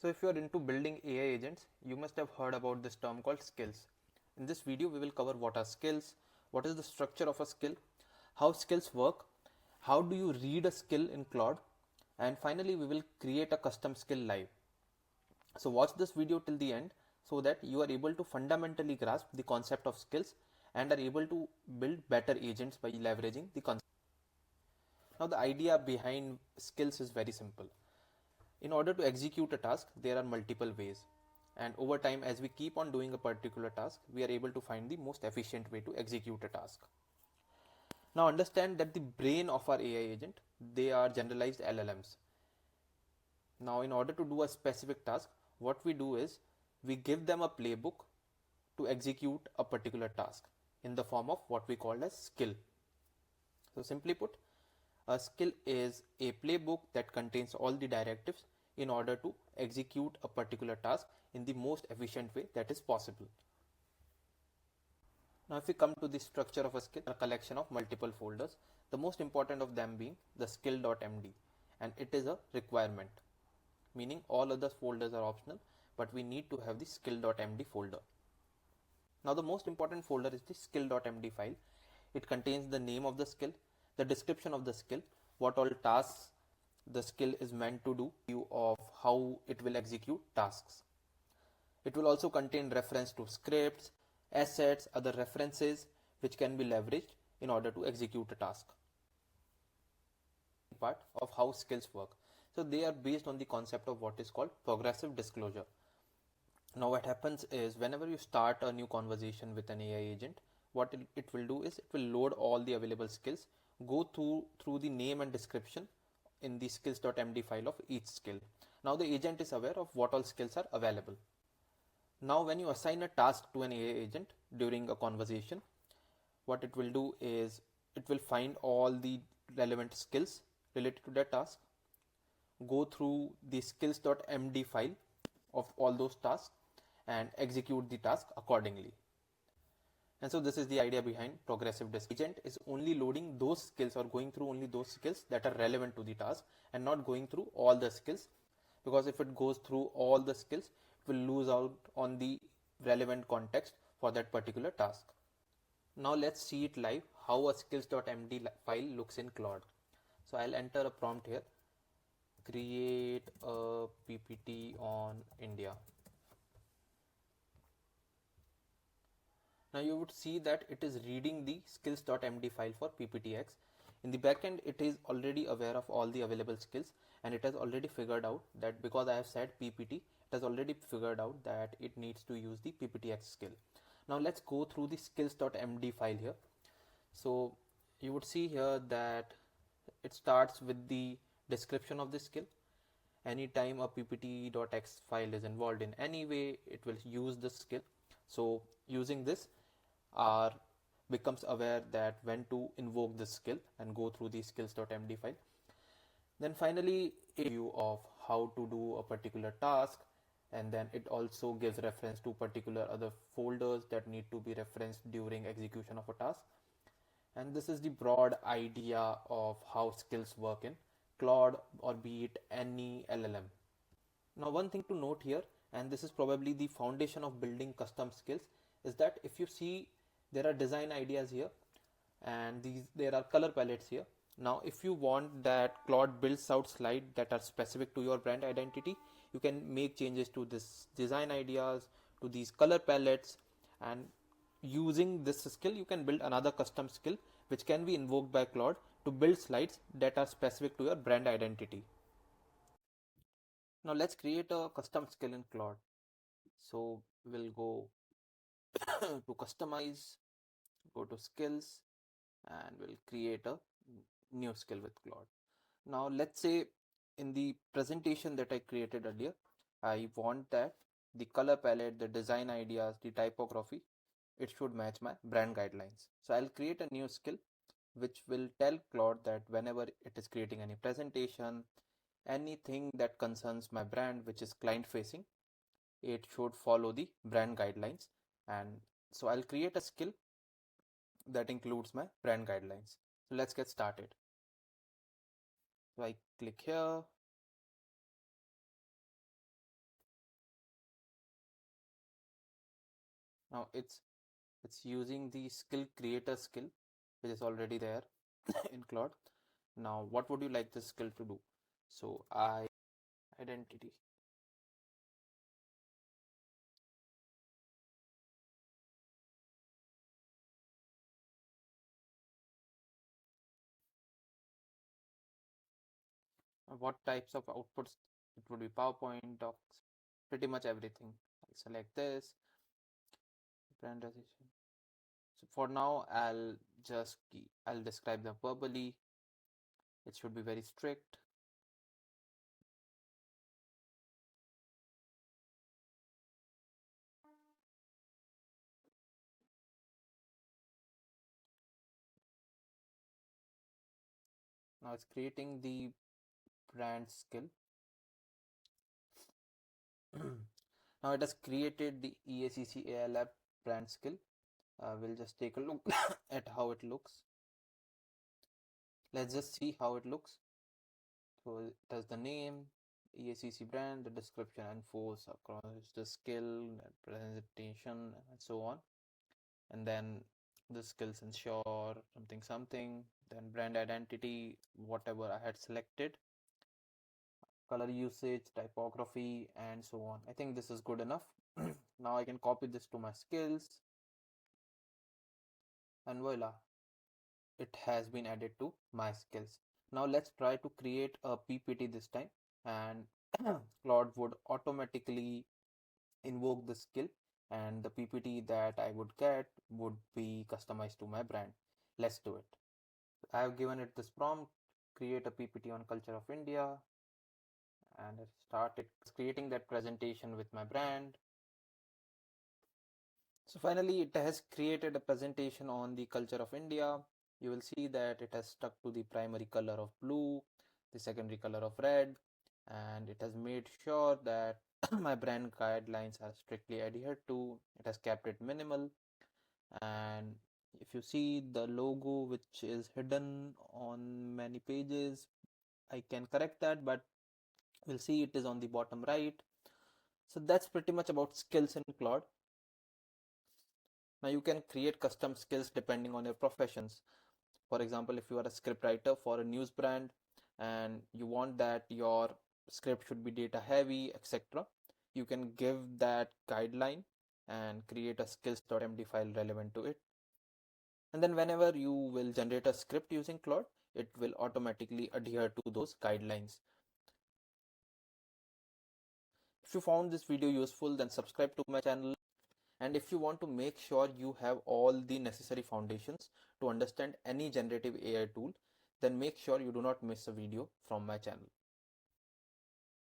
So if you are into building AI agents, you must have heard about this term called skills. In this video, we will cover what are skills, what is the structure of a skill, how skills work, how do you read a skill in Claude, and finally we will create a custom skill live. So watch this video till the end so that you are able to fundamentally grasp the concept of skills and are able to build better agents by leveraging the concept. Now the idea behind skills is very simple. In order to execute a task, there are multiple ways. And over time, as we keep on doing a particular task, we are able to find the most efficient way to execute a task. Now understand that the brain of our AI agent, they are generalized LLMs. Now in order to do a specific task, what we do is we give them a playbook to execute a particular task in the form of what we call as skill. So simply put, a skill is a playbook that contains all the directives in order to execute a particular task in the most efficient way that is possible. Now if we come to the structure of a skill, a collection of multiple folders, the most important of them being the skill.md, and it is a requirement, meaning all other folders are optional, but we need to have the skill.md folder. Now the most important folder is the skill.md file. It contains the name of the skill, the description of the skill, what all tasks the skill is meant to do, view of how it will execute tasks. It will also contain reference to scripts, assets, other references which can be leveraged in order to execute a task. Part of how skills work. So they are based on the concept of what is called progressive disclosure. Now what happens is whenever you start a new conversation with an AI agent, what it will do is it will load all the available skills, go through the name and description in the skills.md file of each skill. Now the agent is aware of what all skills are available. Now when you assign a task to an AI agent during a conversation, what it will do is it will find all the relevant skills related to that task, go through the skills.md file of all those tasks and execute the task accordingly. And so this is the idea behind progressive disclosure. Agent is only loading those skills or going through only those skills that are relevant to the task and not going through all the skills, because if it goes through all the skills, it will lose out on the relevant context for that particular task. Now let's see it live, how a skills.md file looks in Claude. So I'll enter a prompt here, create a PPT on India. Now you would see that it is reading the skills.md file for pptx. In the backend, it is already aware of all the available skills, and it has already figured out that because I have said ppt, it has already figured out that it needs to use the pptx skill. Now let's go through the skills.md file here. So you would see here that it starts with the description of the skill. Anytime a ppt.x file is involved in any way, it will use this skill. So using this, R becomes aware that when to invoke this skill and go through the skills.md file. Then finally, a view of how to do a particular task, and then it also gives reference to particular other folders that need to be referenced during execution of a task. And this is the broad idea of how skills work in Claude or be it any LLM. Now one thing to note here, and this is probably the foundation of building custom skills, is that if you see, there are design ideas here and there are color palettes here. Now if you want that Claude builds out slides that are specific to your brand identity, you can make changes to this design ideas, to these color palettes, and using this skill you can build another custom skill which can be invoked by Claude to build slides that are specific to your brand identity. Now let's create a custom skill in Claude. So we'll go to customize, go to skills, and we'll create a new skill with Claude. Now let's say in the presentation that I created earlier, I want that the color palette, the design ideas, the typography, it should match my brand guidelines. So I'll create a new skill which will tell Claude that whenever it is creating any presentation, anything that concerns my brand which is client facing, it should follow the brand guidelines. And so I'll create a skill that includes my brand guidelines. So let's get started. So I click here, Now it's using the skill creator skill, which is already there in Claude. Now, what would you like this skill to do? So I identity. What types of outputs? It would be PowerPoint, docs, pretty much everything. I'll select this brand registration. So for now, I'll describe them verbally. It should be very strict. Now it's creating the brand skill. Now it has created the EACC AI Lab brand skill. We'll just take a look at how it looks. Let's just see how it looks. So it has the name, EACC brand, the description and force across the skill, presentation, and so on. And then the skills ensure something something, then brand identity, whatever I had selected, color usage, typography, and so on. I think this is good enough. Now I can copy this to my skills, and voila, it has been added to my skills. Now let's try to create a PPT this time, and Claude would automatically invoke the skill, and the PPT that I would get would be customized to my brand. Let's do it. I have given it this prompt, create a PPT on culture of India, and I started creating that presentation with my brand. So finally, it has created a presentation on the culture of India. You will see that it has stuck to the primary color of blue, the secondary color of red, and it has made sure that my brand guidelines are strictly adhered to. It has kept it minimal, and if you see the logo which is hidden on many pages, I can correct that, but we'll see it is on the bottom right. So that's pretty much about skills in Claude. Now you can create custom skills depending on your professions. For example, if you are a script writer for a news brand and you want that your script should be data heavy, etc., you can give that guideline and create a skills.md file relevant to it. And then whenever you will generate a script using Claude, it will automatically adhere to those guidelines. If you found this video useful, then subscribe to my channel. And if you want to make sure you have all the necessary foundations to understand any generative AI tool, then make sure you do not miss a video from my channel.